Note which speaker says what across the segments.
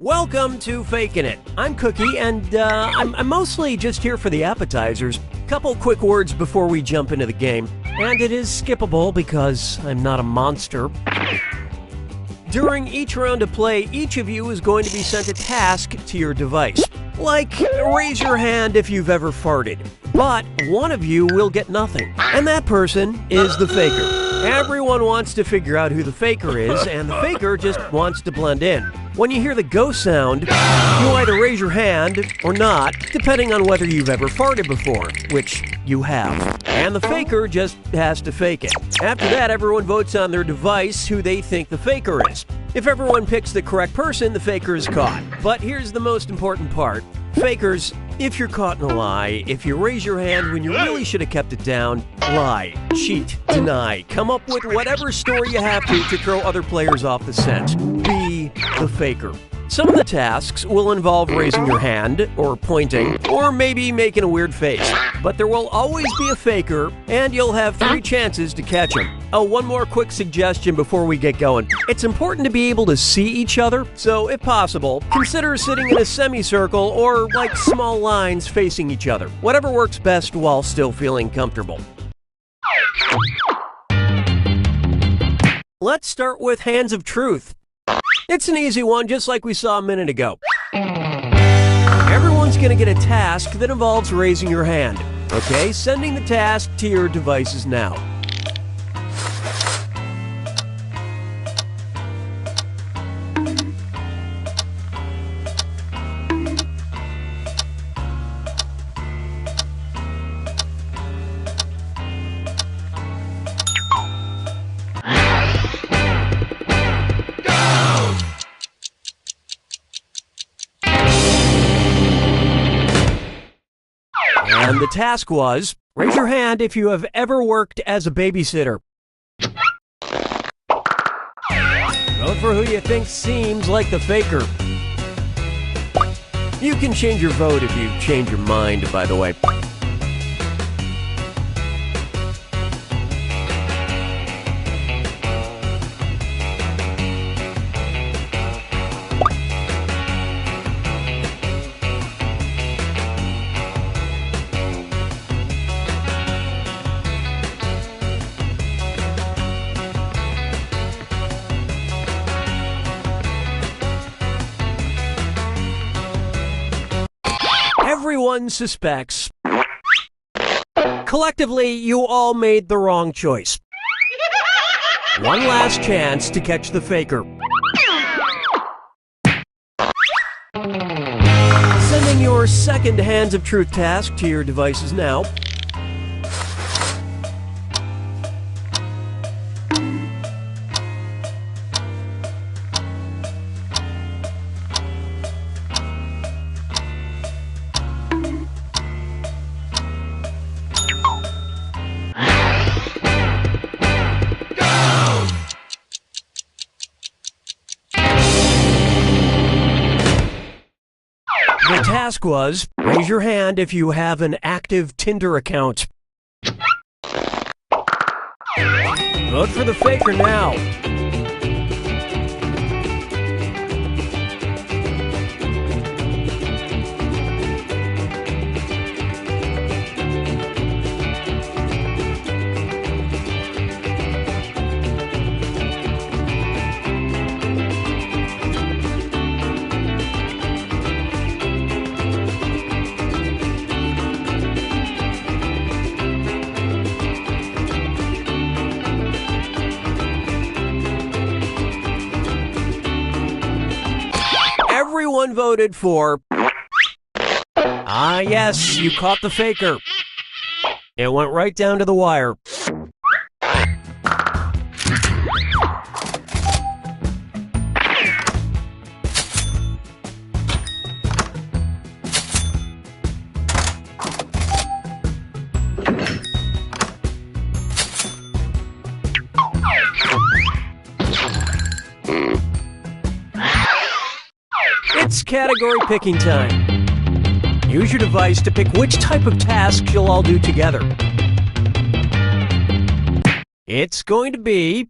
Speaker 1: Welcome to Fakin' It. I'm Cookie, and I'm mostly just here for the appetizers. Couple quick words before we jump into the game, and it is skippable because I'm not a monster. During each round of play, each of you is going to be sent a task to your device. Like, raise your hand if you've ever farted. But one of you will get nothing, and that person is the faker. Everyone wants to figure out who the faker is, and the faker just wants to blend in. When you hear the go sound, you either raise your hand or not, depending on whether you've ever farted before, which you have. And the faker just has to fake it. After that, everyone votes on their device who they think the faker is. If everyone picks the correct person, the faker is caught. But here's the most important part. Fakers, if you're caught in a lie, if you raise your hand when you really should have kept it down, lie, cheat, deny, come up with whatever story you have to throw other players off the scent. Be the faker. Some of the tasks will involve raising your hand, or pointing, or maybe making a weird face. But there will always be a faker, and you'll have 3 chances to catch him. Oh, one more quick suggestion before we get going. It's important to be able to see each other, so if possible, consider sitting in a semicircle or like small lines facing each other. Whatever works best while still feeling comfortable. Let's start with Hands of Truth. It's an easy one, just like we saw a minute ago. Everyone's going to get a task that involves raising your hand. Okay, sending the task to your devices now. And the task was, raise your hand if you have ever worked as a babysitter. Vote for who you think seems like the faker. You can change your vote if you change your mind, by the way. Everyone suspects. Collectively, you all made the wrong choice. One last chance to catch the faker. Sending your second Hands of Truth task to your devices now. The task was, raise your hand if you have an active Tinder account. Vote for the faker now. Everyone voted for... Ah, yes, you caught the faker. It went right down to the wire. It's category picking time. Use your device to pick which type of tasks you'll all do together. It's going to be...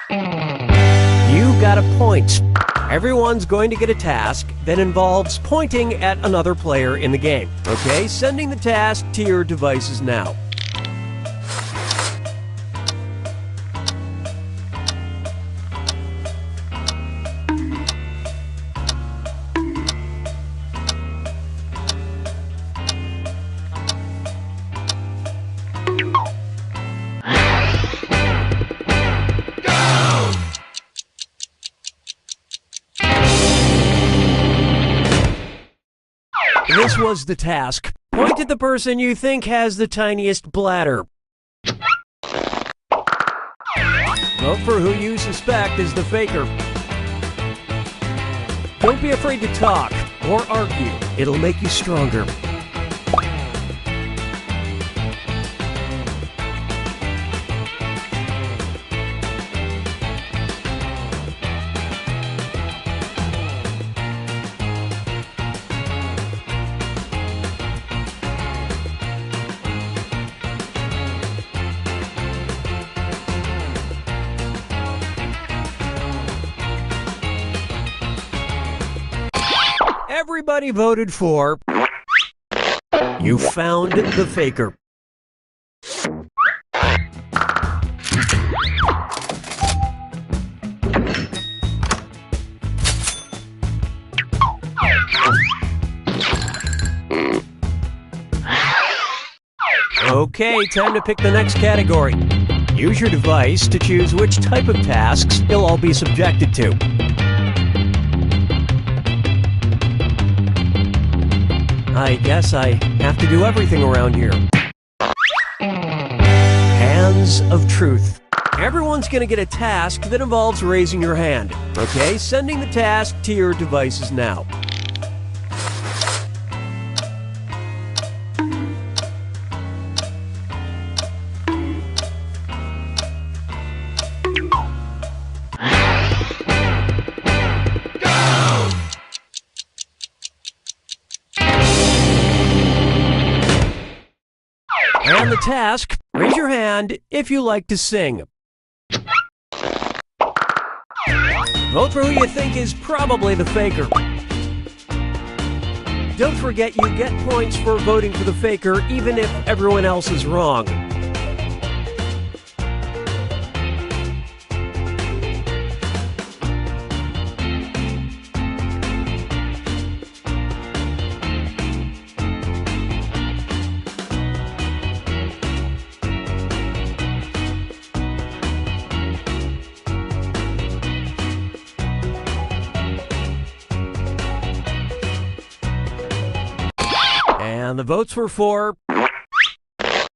Speaker 1: You got a point. Everyone's going to get a task that involves pointing at another player in the game. Okay, sending the task to your devices now. This was the task. Point at the person you think has the tiniest bladder. Vote for who you suspect is the faker. Don't be afraid to talk or argue. It'll make you stronger. Everybody voted for. You found the faker. Okay, time to pick the next category. Use your device to choose which type of tasks you'll all be subjected to. I guess I have to do everything around here. Hands of Truth. Everyone's going to get a task that involves raising your hand. Okay, sending the task to your devices now. And the task, raise your hand if you like to sing. Vote for who you think is probably the faker. Don't forget you get points for voting for the faker even if everyone else is wrong. And the votes were for.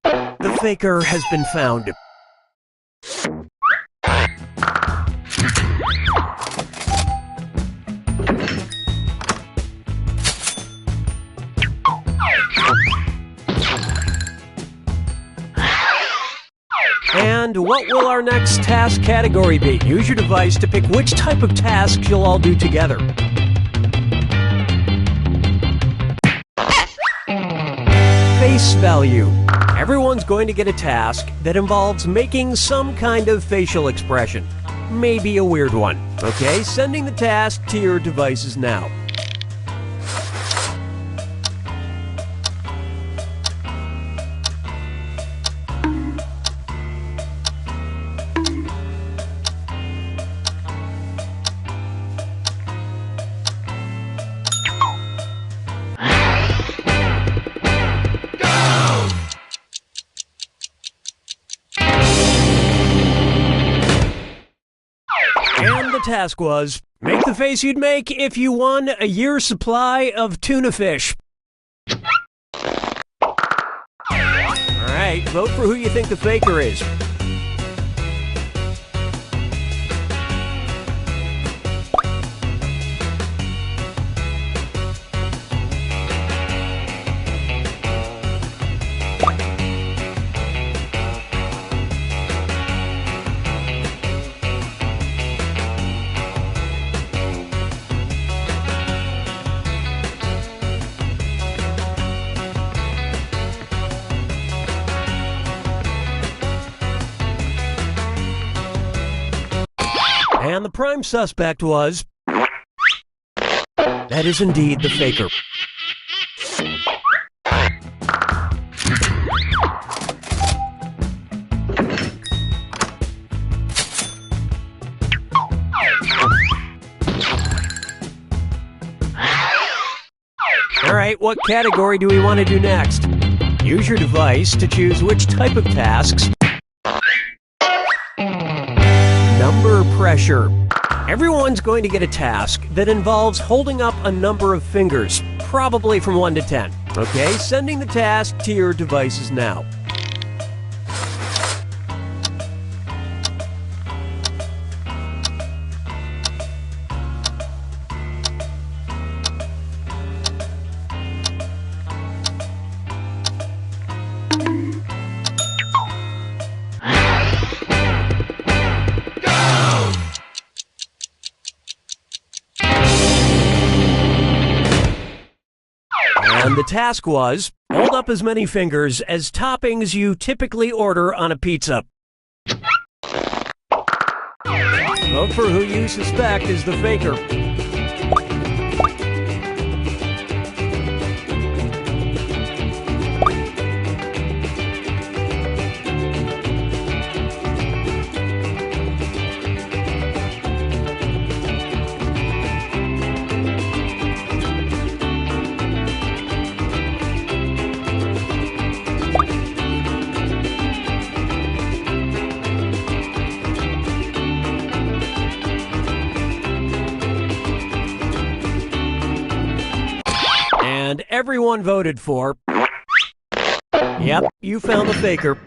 Speaker 1: The faker has been found. And what will our next task category be? Use your device to pick which type of tasks you'll all do together. Face value. Everyone's going to get a task that involves making some kind of facial expression. Maybe a weird one. Okay, sending the task to your devices now. And the task was, make the face you'd make if you won a year's supply of tuna fish. Alright, vote for who you think the faker is. And the prime suspect was That is indeed the faker. All right, what category do we want to do next? Use your device to choose which type of tasks. Number pressure. Everyone's going to get a task that involves holding up a number of fingers, probably from 1 to 10. Okay, sending the task to your devices now. And the task was, hold up as many fingers as toppings you typically order on a pizza. Vote for who you suspect is the faker. And everyone voted for... Yep, you found the faker.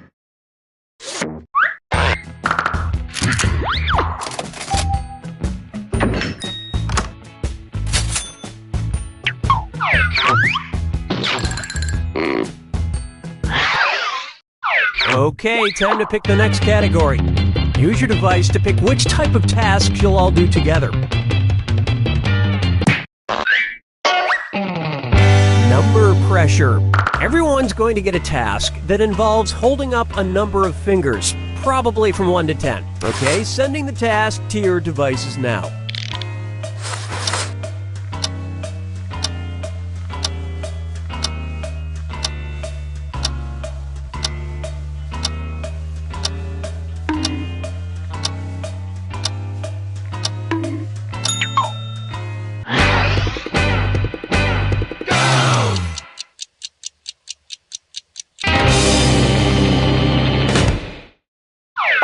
Speaker 1: Okay, time to pick the next category. Use your device to pick which type of tasks you'll all do together. Number pressure. Everyone's going to get a task that involves holding up a number of fingers, probably from 1 to 10. Okay, sending the task to your devices now.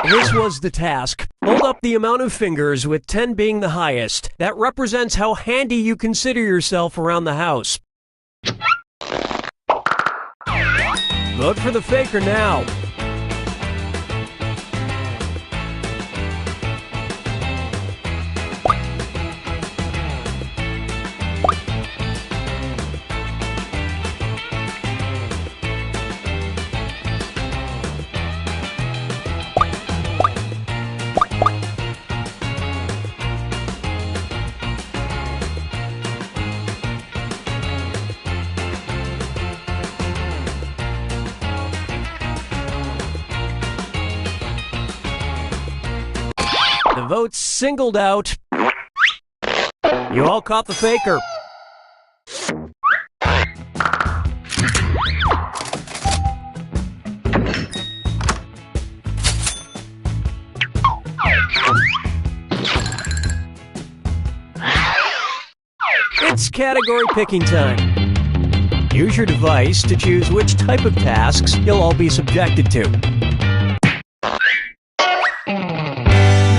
Speaker 1: This was the task. Hold up the amount of fingers, with 10 being the highest. That represents how handy you consider yourself around the house. Vote for the faker now. The votes singled out. You all caught the faker. It's category picking time. Use your device to choose which type of tasks you'll all be subjected to.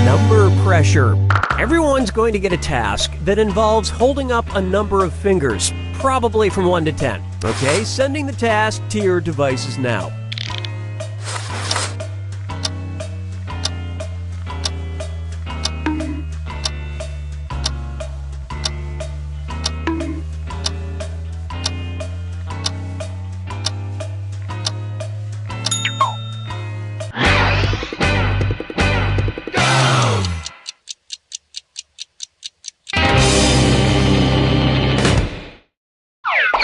Speaker 1: Number pressure. Everyone's going to get a task that involves holding up a number of fingers, probably from 1 to 10. Okay, sending the task to your devices now.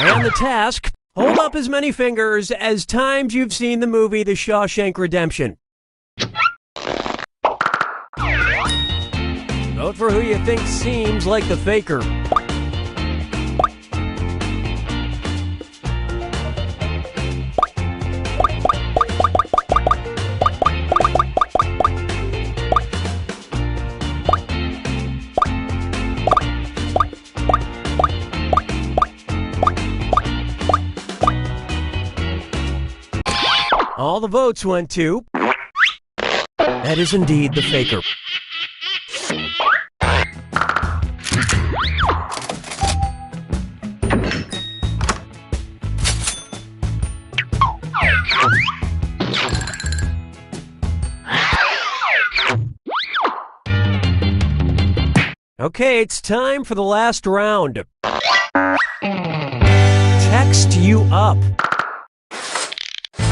Speaker 1: And the task, hold up as many fingers as times you've seen the movie The Shawshank Redemption. Vote for who you think seems like the faker. All the votes went to... That is indeed the faker. Okay, it's time for the last round. Text you up.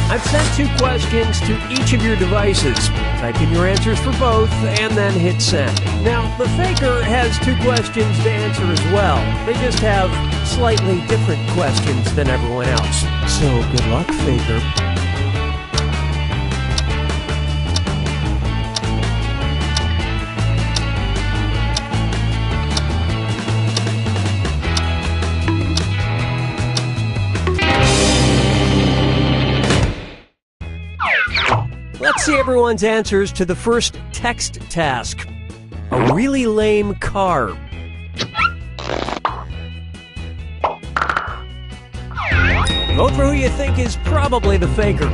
Speaker 1: I've sent 2 questions to each of your devices. Type in your answers for both and then hit send. Now, the faker has 2 questions to answer as well. They just have slightly different questions than everyone else. So, good luck, faker. Let's see everyone's answers to the first text task. A really lame car. Vote for who you think is probably the faker.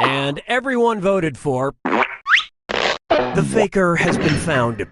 Speaker 1: And everyone voted for... The faker has been found.